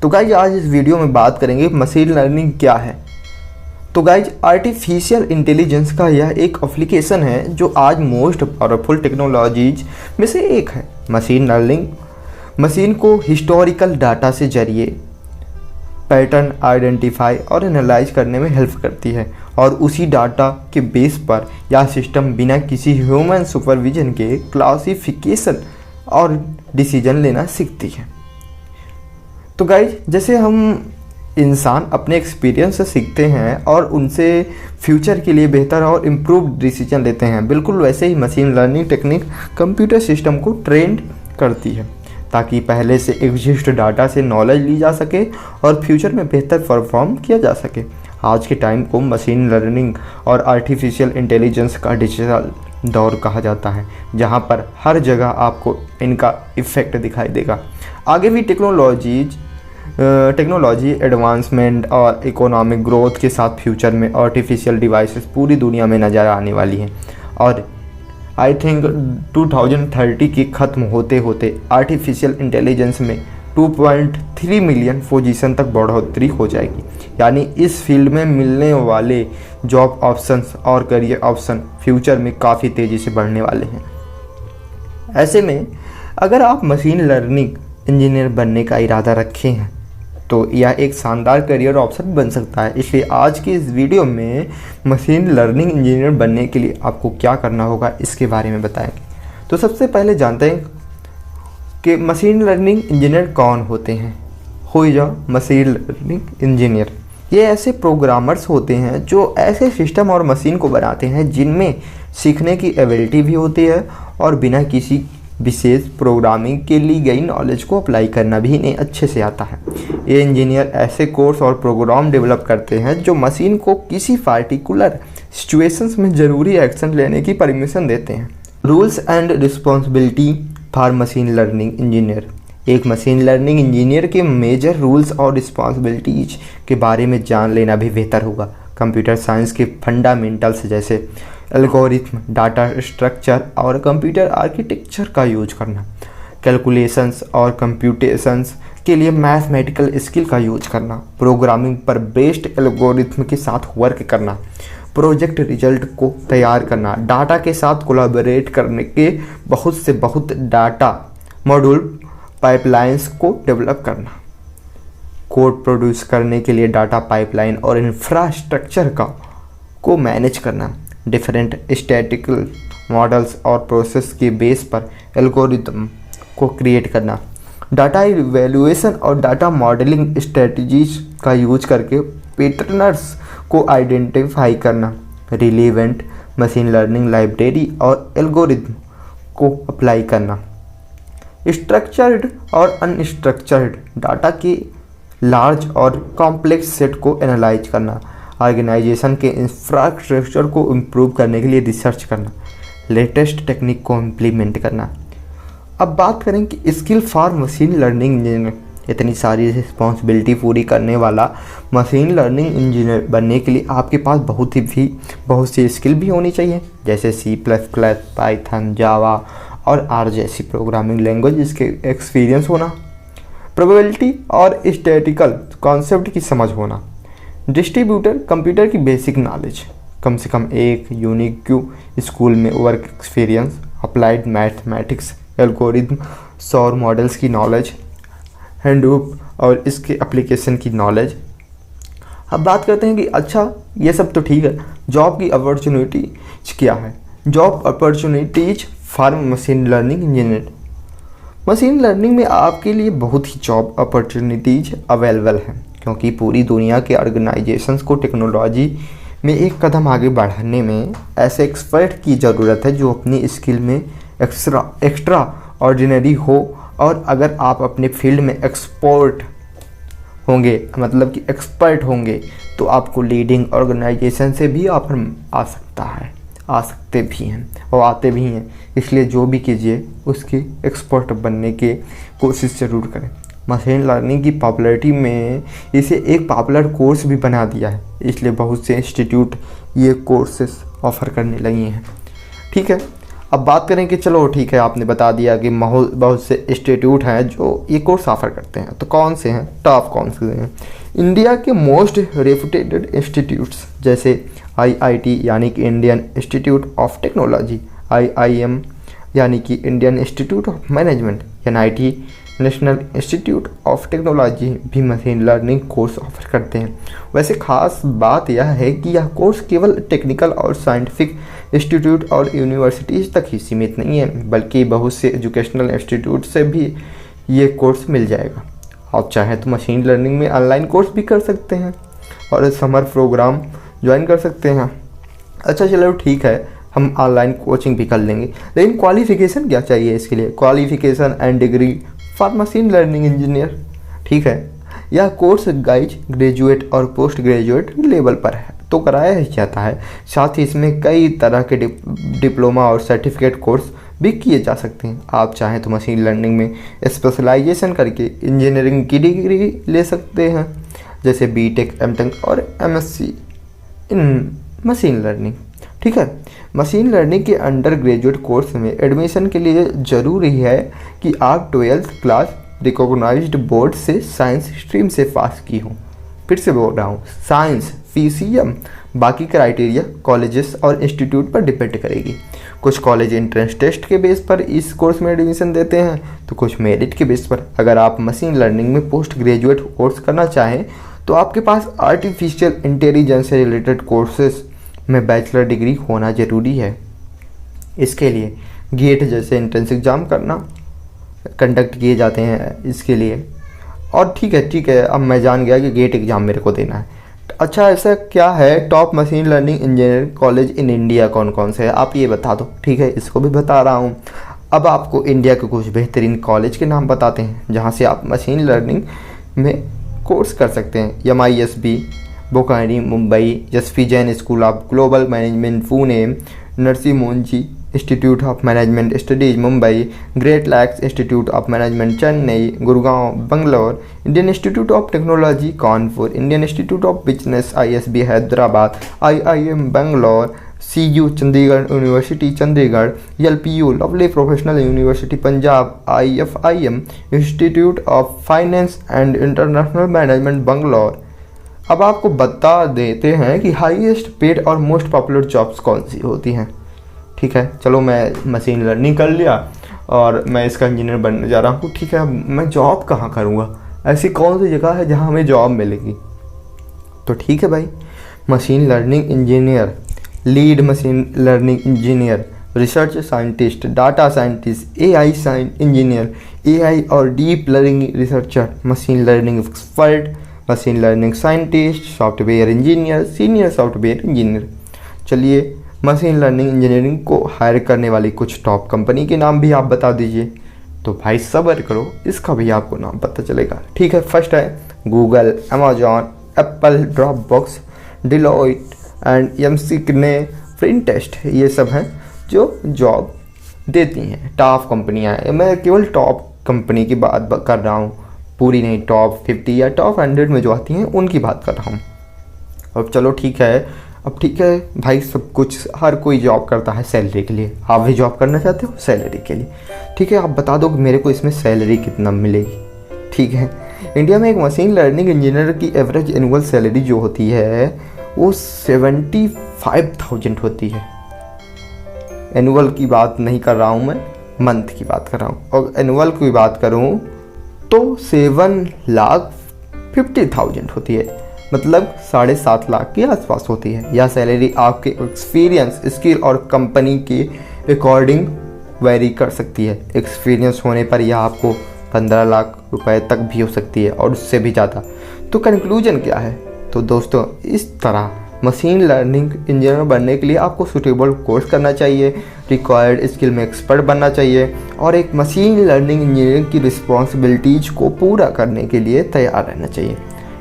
तो गाइज आज इस वीडियो में बात करेंगे मशीन लर्निंग क्या है। तो गाइज आर्टिफिशियल इंटेलिजेंस का यह एक एप्लीकेशन है जो आज मोस्ट पावरफुल टेक्नोलॉजीज में से एक है। मशीन लर्निंग मशीन को हिस्टोरिकल डाटा से जरिए पैटर्न आइडेंटिफाई और एनालाइज करने में हेल्प करती है और उसी डाटा के बेस पर यह सिस्टम बिना किसी ह्यूमन सुपरविजन के क्लासिफिकेशन और डिसीजन लेना सीखती है। तो गाइज जैसे हम इंसान अपने एक्सपीरियंस से सीखते हैं और उनसे फ्यूचर के लिए बेहतर और इम्प्रूव्ड डिसीजन लेते हैं, बिल्कुल वैसे ही machine learning technique computer system को ट्रेंड करती है ताकि पहले से एग्जिस्ट डाटा से नॉलेज ली जा सके और फ्यूचर में बेहतर परफॉर्म किया जा सके। आज के टाइम को मशीन लर्निंग और आर्टिफिशियल इंटेलिजेंस का डिजिटल दौर कहा जाता है, जहां पर हर जगह आपको इनका इफ़ेक्ट दिखाई देगा। आगे भी टेक्नोलॉजी एडवांसमेंट और इकोनॉमिक ग्रोथ के साथ फ्यूचर में आर्टिफिशियल डिवाइसेस पूरी दुनिया में नज़र आने वाली हैं और आई थिंक 2030 की ख़त्म होते होते आर्टिफिशियल इंटेलिजेंस में 2.3 मिलियन पोजीशन तक बढ़ोतरी हो जाएगी। यानी इस फील्ड में मिलने वाले जॉब ऑप्शंस और करियर ऑप्शन फ्यूचर में काफ़ी तेज़ी से बढ़ने वाले हैं। ऐसे में अगर आप मशीन लर्निंग इंजीनियर बनने का इरादा रखे हैं तो यह एक शानदार करियर ऑप्शन बन सकता है। इसलिए आज की इस वीडियो में मशीन लर्निंग इंजीनियर बनने के लिए आपको क्या करना होगा इसके बारे में बताएंगे। तो सबसे पहले जानते हैं कि मशीन लर्निंग इंजीनियर कौन होते हैं। हो जा मशीन लर्निंग इंजीनियर ये ऐसे प्रोग्रामर्स होते हैं जो ऐसे सिस्टम और मशीन को बनाते हैं जिनमें सीखने की एबिलिटी भी होती है और बिना किसी विशेष प्रोग्रामिंग के ली गई नॉलेज को अप्लाई करना भी इन्हें अच्छे से आता है। ये इंजीनियर ऐसे कोर्स और प्रोग्राम डेवलप करते हैं जो मशीन को किसी पार्टिकुलर सिचुएशंस में ज़रूरी एक्शन लेने की परमिशन देते हैं। Rules and responsibility for machine learning engineer. एक मशीन लर्निंग इंजीनियर के मेजर रूल्स और रिस्पॉन्सिबिलिटीज के बारे में जान लेना भी बेहतर होगा। कंप्यूटर साइंस के फंडामेंटल्स जैसे एल्गोरिथम, डाटा स्ट्रक्चर और कंप्यूटर आर्किटेक्चर का यूज करना, कैलकुलेशंस और कंप्यूटेशंस के लिए मैथमेटिकल स्किल का यूज करना, प्रोग्रामिंग पर बेस्ड एल्गोरिथम के साथ वर्क करना, प्रोजेक्ट रिजल्ट को तैयार करना, डाटा के साथ कोलैबोरेट करने के बहुत डाटा मॉड्यूल पाइपलाइंस को डेवलप करना, कोड प्रोड्यूस करने के लिए डाटा पाइपलाइन और इंफ्रास्ट्रक्चर को मैनेज करना, डिफरेंट स्टैटिकल मॉडल्स और प्रोसेस के बेस पर एल्गोरिथम को क्रिएट करना, डाटा इवैल्यूएशन और डाटा मॉडलिंग स्ट्रेटजीज का यूज करके पैटर्न्स को आइडेंटिफाई करना, रिलेवेंट मशीन लर्निंग लाइब्रेरी और एल्गोरिथम को अप्लाई करना, स्ट्रक्चर्ड और अनस्ट्रक्चर्ड डाटा के लार्ज और कॉम्प्लेक्स सेट को एनालाइज करना, ऑर्गेनाइजेशन के इंफ्रास्ट्रक्चर को इम्प्रूव करने के लिए रिसर्च करना, लेटेस्ट टेक्निक को इम्प्लीमेंट करना। अब बात करें कि skill for machine learning engineer. इतनी सारी रिस्पॉन्सिबिलिटी पूरी करने वाला मशीन लर्निंग इंजीनियर बनने के लिए आपके पास बहुत सी स्किल भी होनी चाहिए, जैसे C++, पाइथन, जावा और R जैसी प्रोग्रामिंग लैंग्वेज इसके एक्सपीरियंस होना, प्रोबेबिलिटी और स्टैटिकल कॉन्सेप्ट की समझ होना, डिस्ट्रीब्यूटर कंप्यूटर की बेसिक नॉलेज, कम से कम एक यूनिक स्कूल में work experience, applied mathematics, algorithm, सौर मॉडल्स की नॉलेज, हैंडबुक और इसके एप्लीकेशन की नॉलेज। अब बात करते हैं कि अच्छा ये सब तो ठीक है, जॉब की अपॉर्चुनिटीज क्या है। Job opportunities for machine learning engineer. Machine learning में आपके लिए बहुत ही जॉब अपॉर्चुनिटीज अवेलेबल हैं क्योंकि पूरी दुनिया के ऑर्गेनाइजेशंस को टेक्नोलॉजी में एक कदम आगे बढ़ाने में ऐसे एक्सपर्ट की ज़रूरत है जो अपनी स्किल में एक्स्ट्रा ऑर्डिनरी हो और अगर आप अपने फील्ड में एक्सपर्ट होंगे मतलब कि एक्सपर्ट होंगे तो आपको लीडिंग ऑर्गेनाइजेशन से भी ऑफर आ सकते भी हैं और आते भी हैं। इसलिए जो भी कीजिए उसकी एक्सपर्ट बनने की कोशिश ज़रूर करें। मशीन लर्निंग की पॉपुलैरिटी में इसे एक पॉपुलर कोर्स भी बना दिया है, इसलिए बहुत से इंस्टीट्यूट ये कोर्सेस ऑफ़र करने लगे हैं। ठीक है, अब बात करें कि चलो ठीक है, आपने बता दिया कि बहुत से इंस्टीट्यूट हैं जो ये कोर्स ऑफर करते हैं, तो कौन से हैं, टॉप कौन से हैं। इंडिया के मोस्ट रेपुटेड इंस्टीट्यूट्स जैसे IIT यानी कि Indian institute of technology, IIM यानी कि Indian institute of management, NIT national institute of technology भी मशीन लर्निंग कोर्स ऑफर करते हैं। वैसे खास बात यह है कि यह कोर्स केवल टेक्निकल और साइंटिफिक इंस्टीट्यूट और यूनिवर्सिटीज़ तक ही सीमित नहीं है, बल्कि बहुत से एजुकेशनल इंस्टीट्यूट से भी ये कोर्स मिल जाएगा। आप चाहें तो मशीन लर्निंग में ऑनलाइन कोर्स भी कर सकते हैं और समर प्रोग्राम ज्वाइन कर सकते हैं। अच्छा चलो ठीक है, हम ऑनलाइन कोचिंग भी कर लेंगे, लेकिन क्वालिफ़िकेशन क्या चाहिए इसके लिए। Qualification and degree for machine learning engineer, ठीक है। यह कोर्स गाइज ग्रेजुएट और पोस्ट ग्रेजुएट लेवल पर है तो कराया ही जाता है। साथ ही इसमें कई तरह के डिप्लोमा और सर्टिफिकेट कोर्स भी किए जा सकते हैं। आप चाहें तो मशीन लर्निंग में स्पेशलाइजेशन करके इंजीनियरिंग की डिग्री ले सकते हैं, जैसे BTech, M.Tech और MSc इन मशीन लर्निंग, ठीक है। मशीन लर्निंग के अंडर ग्रेजुएट कोर्स में एडमिशन के लिए ज़रूरी है कि आप 12th क्लास रिकॉग्नाइज्ड बोर्ड से साइंस स्ट्रीम से पास की हो। फिर से बोल रहा हूँ, साइंस PCM। बाकी क्राइटेरिया कॉलेजेस और इंस्टीट्यूट पर डिपेंड करेगी। कुछ कॉलेज एंट्रेंस टेस्ट के बेस पर इस कोर्स में एडमिशन देते हैं तो कुछ मेरिट के बेस पर। अगर आप मशीन लर्निंग में पोस्ट ग्रेजुएट कोर्स करना चाहें तो आपके पास आर्टिफिशियल इंटेलिजेंस से रिलेटेड कोर्सेज में बैचलर डिग्री होना ज़रूरी है। इसके लिए गेट जैसे एंट्रेंस एग्ज़ाम कंडक्ट किए जाते हैं इसके लिए। और ठीक है, अब मैं जान गया कि गेट एग्ज़ाम मेरे को देना है। अच्छा ऐसा क्या है top machine learning engineering college in India कौन कौन से है, आप ये बता दो, ठीक है। इसको भी बता रहा हूँ। अब आपको इंडिया के कुछ बेहतरीन कॉलेज के नाम बताते हैं जहाँ से आप मशीन लर्निंग में कोर्स कर सकते हैं। MISB Bokaro Mumbai, SP Jain school of global management Pune, Narsee Monjee institute of management studies Mumbai, great lakes institute of management Chennai, Gurgaon Bangalore, Indian institute of technology Kanpur, Indian institute of business ISB Hyderabad, IIM Bangalore, CU Chandigarh university Chandigarh, LPU lovely professional university Punjab, IFIM institute of finance and international management Bangalore. अब आपको बता देते हैं कि highest paid और most popular jobs कौन सी होती हैं, ठीक है। चलो मैं मशीन लर्निंग कर लिया और मैं इसका इंजीनियर बनने जा रहा हूँ, ठीक है। मैं जॉब कहाँ करूँगा, ऐसी कौन सी जगह है जहाँ हमें जॉब मिलेगी। तो ठीक है भाई, machine learning engineer, lead machine learning engineer, research scientist, data scientist, AI engineer, AI और deep learning researcher, machine learning expert, machine learning scientist, software engineer, senior software engineer. चलिए मशीन लर्निंग इंजीनियरिंग को higher करने वाली कुछ top company के नाम भी आप बता दीजिए। तो भाई सब्र करो, इसका भी आपको नाम पता चलेगा, ठीक है। फर्स्ट है Google, Amazon, Apple, Dropbox, Deloitte and McKinsey, Pinterest. ये सब हैं जो जॉब देती हैं, टॉप कंपनियां हैं। मैं केवल टॉप कंपनी की बात कर रहा हूँ, पूरी नहीं, टॉप 50 या टॉप 100 में जो आती हैं उनकी बात कर रहा हूँ। अब चलो ठीक है, अब ठीक है भाई, सब कुछ हर कोई जॉब करता है सैलरी के लिए। आप भी जॉब करना चाहते हो सैलरी के लिए, ठीक है। आप बता दो कि मेरे को इसमें सैलरी कितना मिलेगी, ठीक है। इंडिया में एक मशीन लर्निंग इंजीनियर की एवरेज एनुअल सैलरी जो होती है वो 75,000 होती है। एनुअल की बात नहीं कर रहा हूँ मैं, मंथ की बात कर रहा हूँ। और एनुअल की बात करूँ तो 7,50,000 होती है, मतलब 7.5 लाख के आसपास होती है। यह सैलरी आपके एक्सपीरियंस, स्किल और कंपनी के अकॉर्डिंग वेरी कर सकती है। एक्सपीरियंस होने पर यह आपको 15 लाख रुपए तक भी हो सकती है और उससे भी ज़्यादा। तो कंक्लूजन क्या है, तो दोस्तों इस तरह मशीन लर्निंग इंजीनियर बनने के लिए आपको सूटेबल कोर्स करना चाहिए, रिक्वायर्ड स्किल में एक्सपर्ट बनना चाहिए और एक मशीन लर्निंग इंजीनियरिंग की रिस्पॉन्सिबिलिटीज़ को पूरा करने के लिए तैयार रहना चाहिए।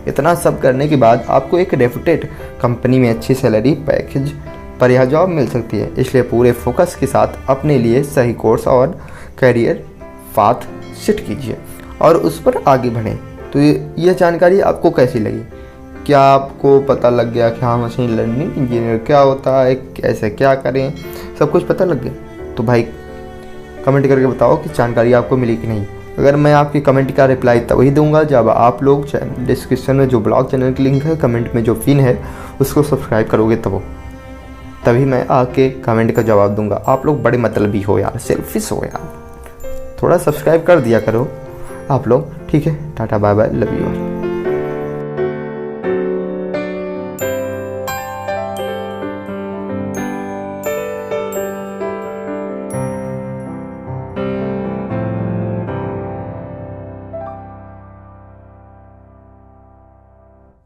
इतना सब करने के बाद आपको एक रेपुटेड कंपनी में अच्छी सैलरी पैकेज पर यह जॉब मिल सकती है। इसलिए पूरे फोकस के साथ अपने लिए सही कोर्स और करियर पाथ सेट कीजिए और उस पर आगे बढ़ें। तो यह जानकारी आपको कैसी लगी? क्या आपको पता लग गया कि हाँ मशीन लर्निंग इंजीनियर क्या होता है, कैसे क्या करें, सब कुछ पता लग गया? तो भाई कमेंट करके बताओ कि जानकारी आपको मिली कि नहीं। अगर मैं आपकी कमेंट का रिप्लाई तभी दूंगा जब आप लोग डिस्क्रिप्शन में जो ब्लॉग चैनल की लिंक है, कमेंट में जो पिन है उसको सब्सक्राइब करोगे तभी मैं आके कमेंट का जवाब दूंगा। आप लोग बड़े मतलबी हो यार, सेल्फिश हो यार, थोड़ा सब्सक्राइब कर दिया करो आप लोग। ठीक है, tata bye bye, love you.